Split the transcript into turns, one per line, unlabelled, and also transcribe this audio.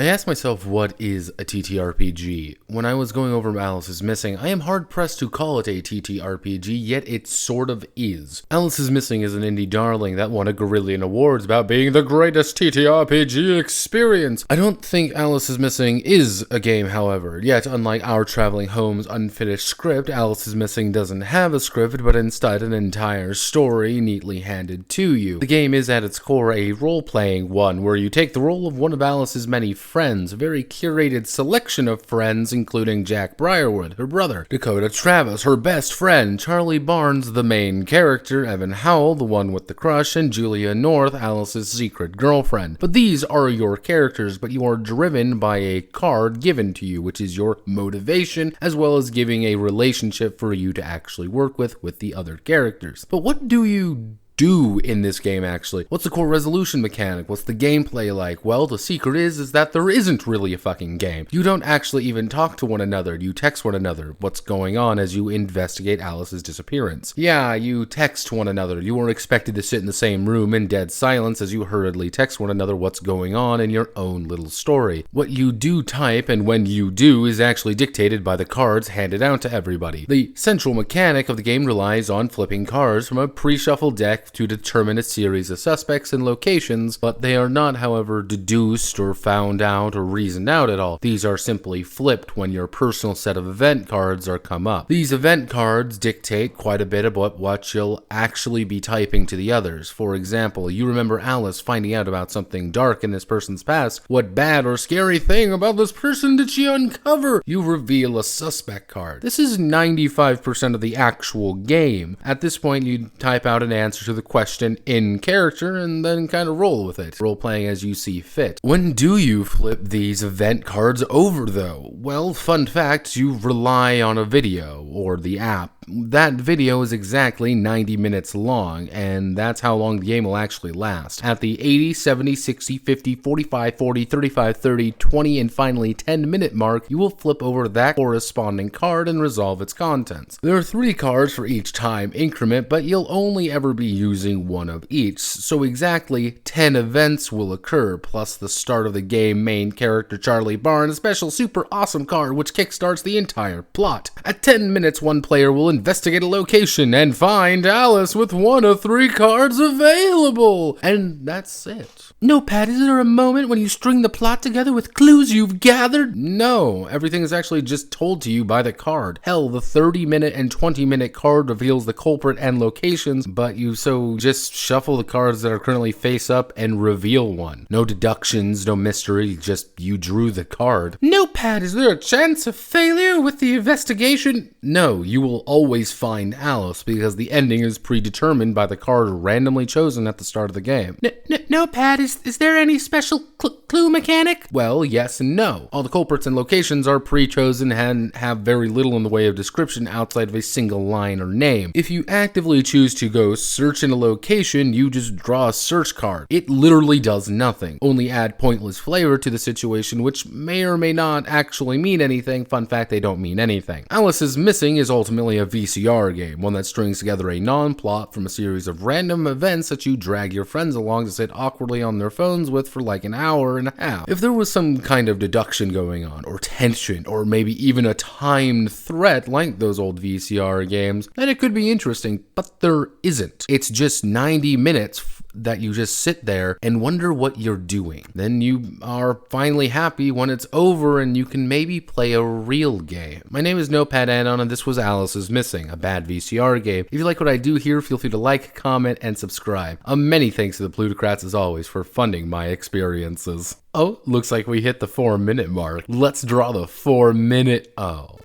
I asked myself, what is a TTRPG? When I was going over Alice is Missing, I am hard-pressed to call it a TTRPG, yet it sort of is. Alice is Missing is an indie darling that won a Gorillion Awards about being the greatest TTRPG experience. I don't think Alice is Missing is a game, however, yet unlike Our Traveling Home's unfinished script, Alice is Missing doesn't have a script, but instead an entire story neatly handed to you. The game is at its core a role-playing one, where you take the role of one of Alice's many friends, a very curated selection of friends, including Jack Briarwood, her brother, Dakota Travis, her best friend, Charlie Barnes, the main character, Evan Howell, the one with the crush, and Julia North, Alice's secret girlfriend. But these are your characters, but you are driven by a card given to you, which is your motivation, as well as giving a relationship for you to actually work with the other characters. But what do you do in this game actually? What's the core resolution mechanic? What's the gameplay like? Well, the secret is that there isn't really a fucking game. You don't actually even talk to one another. You text one another what's going on as you investigate Alice's disappearance. Yeah, you text one another. You are expected to sit in the same room in dead silence as you hurriedly text one another what's going on in your own little story. What you do type and when you do is actually dictated by the cards handed out to everybody. The central mechanic of the game relies on flipping cards from a pre-shuffled deck to determine a series of suspects and locations, but they are not, however, deduced or found out or reasoned out at all. These are simply flipped when your personal set of event cards are come up. These event cards dictate quite a bit about what you'll actually be typing to the others. For example, you remember Alice finding out about something dark in this person's past. What bad or scary thing about this person did she uncover? You reveal a suspect card. This is 95% of the actual game. At this point, you type out an answer to the question in character and then kind of roll with it, role playing as you see fit. When do you flip these event cards over though? Well, fun fact, you rely on a video or the app. That video is exactly 90 minutes long, and that's how long the game will actually last. At the 80, 70, 60, 50, 45, 40, 35, 30, 20, and finally 10-minute mark, you will flip over that corresponding card and resolve its contents. There are 3 cards for each time increment, but you'll only ever be using one of each, so exactly 10 events will occur, plus the start of the game main character Charlie Barnes, a special super awesome card which kickstarts the entire plot. At 10 minutes, one player will investigate a location and find Alice with one of 3 cards available. And that's it. Notepad, is there a moment when you string the plot together with clues you've gathered? No, everything is actually just told to you by the card. Hell, the 30-minute and 20-minute card reveals the culprit and locations, but you just shuffle the cards that are currently face up and reveal one. No deductions, no mystery, just you drew the card. Notepad, is there a chance of failure with the investigation? No, you will always find Alice because the ending is predetermined by the card randomly chosen at the start of the game. Notepad, is there any special clue mechanic? Well, yes and no. All the culprits and locations are pre-chosen and have very little in the way of description outside of a single line or name. If you actively choose to go search in a location, you just draw a search card. It literally does nothing, only add pointless flavor to the situation, which may or may not actually mean anything. Fun fact, they don't mean anything. Alice is Missing is ultimately a VCR game, one that strings together a non-plot from a series of random events that you drag your friends along to sit awkwardly on their phones with for like an hour and a half. If there was some kind of deduction going on, or tension, or maybe even a timed threat like those old VCR games, then it could be interesting, but there isn't. It's just 90 minutes that you just sit there and wonder what you're doing. Then you are finally happy when it's over and you can maybe play a real game. My name is Notepad Anon and this was Alice is Missing, a bad VCR game. If you like what I do here, feel free to like, comment, and subscribe. Many thanks to the plutocrats as always for funding my experiences. Oh, looks like we hit the 4-minute mark. Let's draw the 4-minute. Oh.